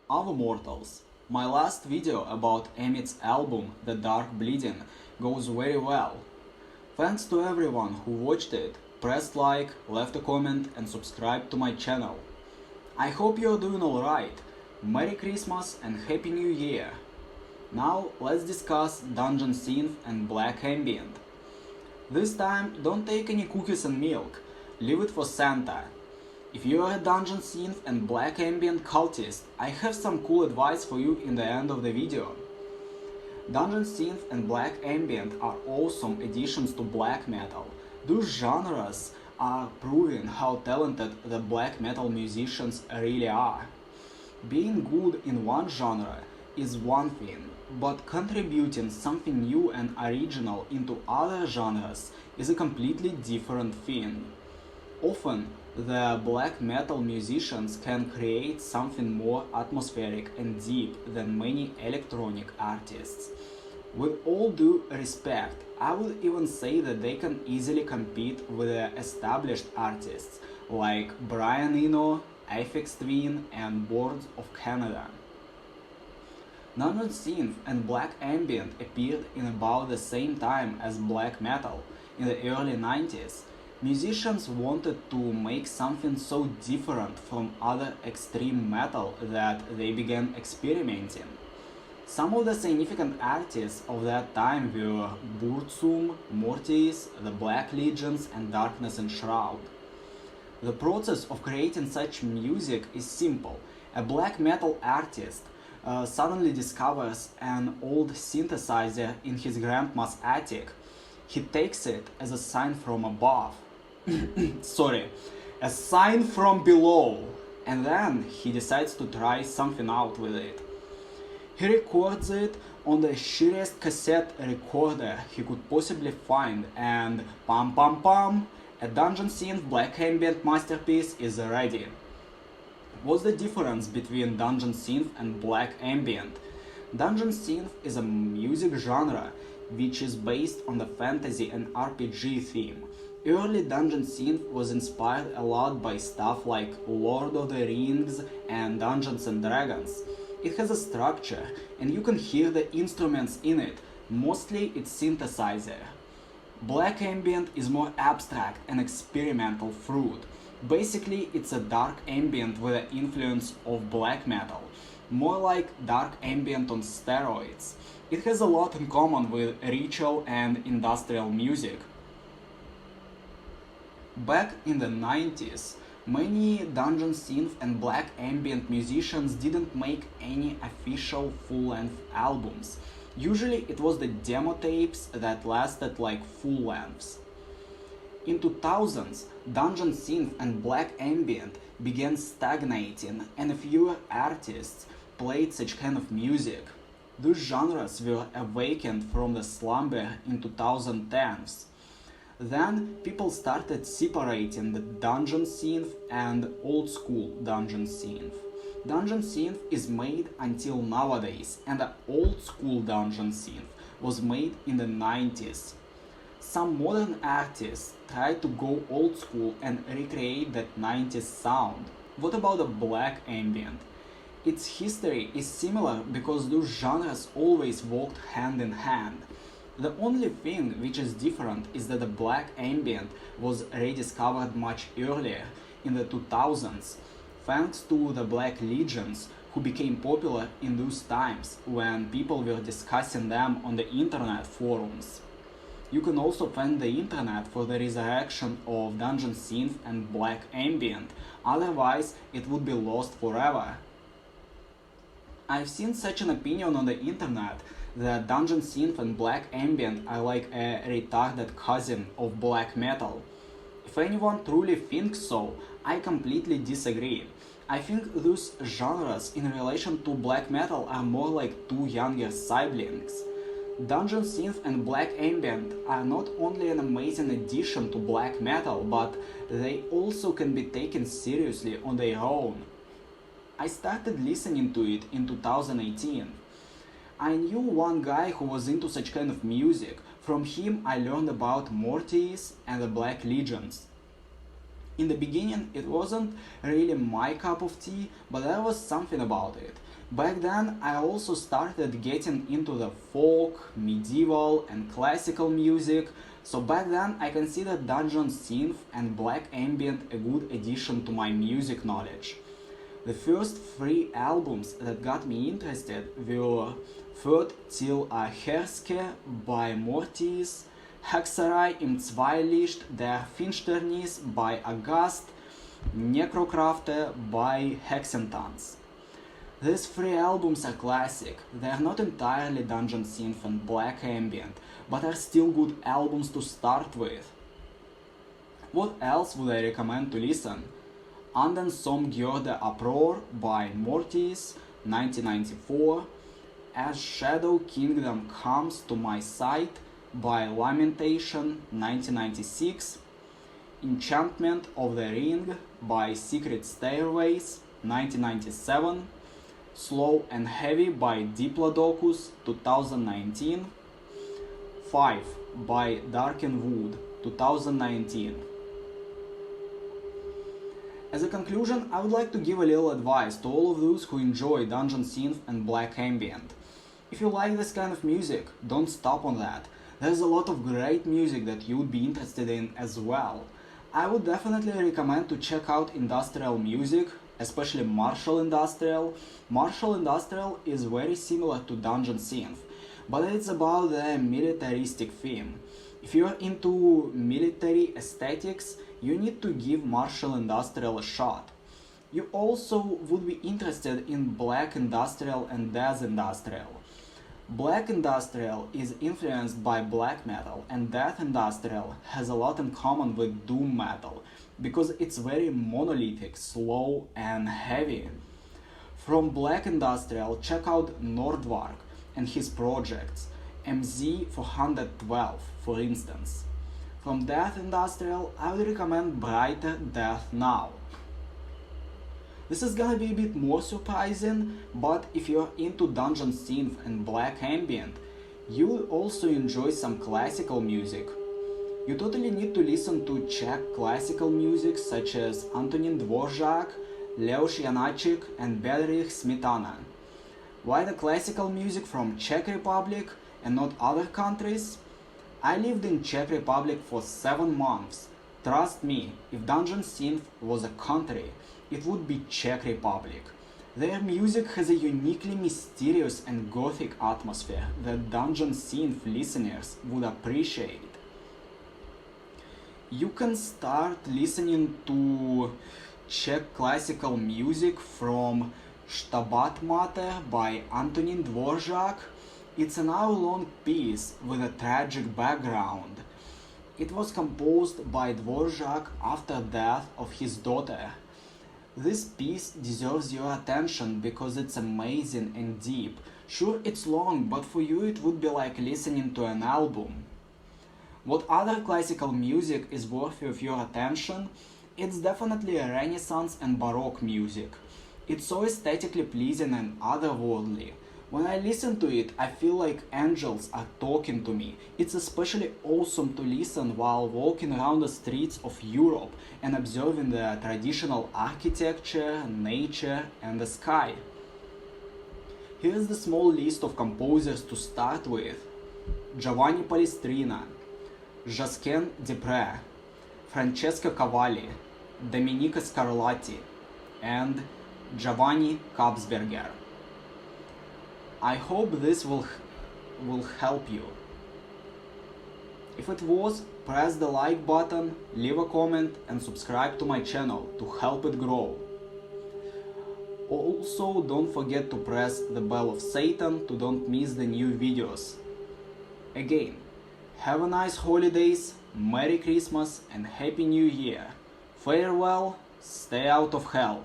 Avo mortals! My last video about Ammit's album The Dark Bleeding goes very well. Thanks to everyone who watched it, pressed like, left a comment and subscribed to my channel. I hope you're doing alright. Merry Christmas and Happy New Year! Now let's discuss Dungeon Synth and Black Ambient. This time don't take any cookies and milk, leave it for Santa. If you are a Dungeon Synth and Black Ambient cultist, I have some cool advice for you in the end of the video. Dungeon Synth and Black Ambient are awesome additions to black metal. Those genres are proving how talented the black metal musicians really are. Being good in one genre is one thing, but contributing something new and original into other genres is a completely different thing. Often, the black metal musicians can create something more atmospheric and deep than many electronic artists. With all due respect, I would even say that they can easily compete with the established artists like Brian Eno, Aphex Twin and Boards of Canada. Dungeon Synth and Black Ambient appeared in about the same time as black metal, in the early 90s. Musicians wanted to make something so different from other extreme metal that they began experimenting. Some of the significant artists of that time were Burzum, Mortiis, the Black Legions and Darkness Enshroud. The process of creating such music is simple. A black metal artist suddenly discovers an old synthesizer in his grandma's attic. He takes it as a sign from above. A sign from below. And then he decides to try something out with it. He records it on the shittiest cassette recorder he could possibly find and pam pam pam, a Dungeon Synth Black Ambient masterpiece is ready. What's the difference between Dungeon Synth and Black Ambient? Dungeon Synth is a music genre which is based on the fantasy and RPG theme. Early Dungeon Synth was inspired a lot by stuff like Lord of the Rings and Dungeons and Dragons. It has a structure and you can hear the instruments in it, mostly it's synthesizer. Black Ambient is more abstract and experimental fruit. Basically, it's a dark ambient with the influence of black metal, more like dark ambient on steroids. It has a lot in common with ritual and industrial music. Back in the 90s, many Dungeon Synth and Black Ambient musicians didn't make any official full-length albums. Usually it was the demo tapes that lasted like full lengths. In 2000s, Dungeon Synth and Black Ambient began stagnating and fewer artists played such kind of music. Those genres were awakened from the slumber in 2010s. Then people started separating the Dungeon Synth and old school Dungeon Synth. Dungeon Synth is made until nowadays and the old school Dungeon Synth was made in the 90s. Some modern artists try to go old school and recreate that 90s sound. What about the Black Ambient? Its history is similar because those genres always walked hand in hand. The only thing which is different is that the Black Ambient was rediscovered much earlier, in the 2000s, thanks to the Black Legions, who became popular in those times when people were discussing them on the internet forums. You can also thank the internet for the resurrection of Dungeon Synth and Black Ambient, otherwise it would be lost forever. I've seen such an opinion on the internet that Dungeon Synth and Black Ambient are like a retarded cousin of black metal. If anyone truly thinks so, I completely disagree. I think those genres in relation to black metal are more like two younger siblings. Dungeon Synth and Black Ambient are not only an amazing addition to black metal, but they also can be taken seriously on their own. I started listening to it in 2018. I knew one guy who was into such kind of music. From him I learned about Mortiis and the Black Legions. In the beginning, it wasn't really my cup of tea, but there was something about it. Back then, I also started getting into the folk, medieval, and classical music, so back then I considered dungeon synth and black ambient a good addition to my music knowledge. The first 3 albums that got me interested were Third till Herske by Mortiis, Hexerei im Zweilicht der Finsternis by Aghast, Necrocrafter by Hexentanz. These 3 albums are classic. They are not entirely dungeon synth and black ambient, but are still good albums to start with. What else would I recommend to listen? Anden som gjør det Uproar by Mortiis, 1994, As Shadow Kingdom Comes to My Sight by Lamentation, 1996, Enchantment of the Ring by Secret Stairways, 1997, Slow and Heavy by Diplodocus, 2019, 5 by Darken Wood, 2019. As a conclusion, I would like to give a little advice to all of those who enjoy dungeon synth and black ambient. If you like this kind of music, don't stop on that. There's a lot of great music that you would be interested in as well. I would definitely recommend to check out industrial music, especially martial industrial. Martial industrial is very similar to dungeon synth, but it's about the militaristic theme. If you're into military aesthetics, you need to give martial industrial a shot. You also would be interested in black industrial and death industrial. Black industrial is influenced by black metal, and death industrial has a lot in common with doom metal, because it's very monolithic, slow and heavy. From black industrial, check out Nordvargr and his projects, MZ412 for instance. From death industrial, I would recommend Brighter Death Now. This is gonna be a bit more surprising, but if you're into dungeon synth and black ambient, you will also enjoy some classical music. You totally need to listen to Czech classical music such as Antonin Dvorak, Leos Janacek and Bedrich Smetana. Why the classical music from Czech Republic and not other countries? I lived in Czech Republic for 7 months. Trust me, if dungeon synth was a country, it would be Czech Republic. Their music has a uniquely mysterious and gothic atmosphere that dungeon synth listeners would appreciate. You can start listening to Czech classical music from Stabat Mater by Antonin Dvorak. It's an hour-long piece with a tragic background. It was composed by Dvorak after death of his daughter. This piece deserves your attention because it's amazing and deep. Sure, it's long, but for you it would be like listening to an album. What other classical music is worthy of your attention? It's definitely Renaissance and Baroque music. It's so aesthetically pleasing and otherworldly. When I listen to it, I feel like angels are talking to me. It's especially awesome to listen while walking around the streets of Europe and observing the traditional architecture, nature and the sky. Here's the small list of composers to start with. Giovanni Palestrina, Josquin Prez, Francesco Cavalli, Domenico Scarlatti and Giovanni Kapsberger. I hope this will help you. If it was, press the like button, leave a comment and subscribe to my channel to help it grow. Also, don't forget to press the bell of Satan to don't miss the new videos. Again, have a nice holidays, Merry Christmas and Happy New Year. Farewell, stay out of hell.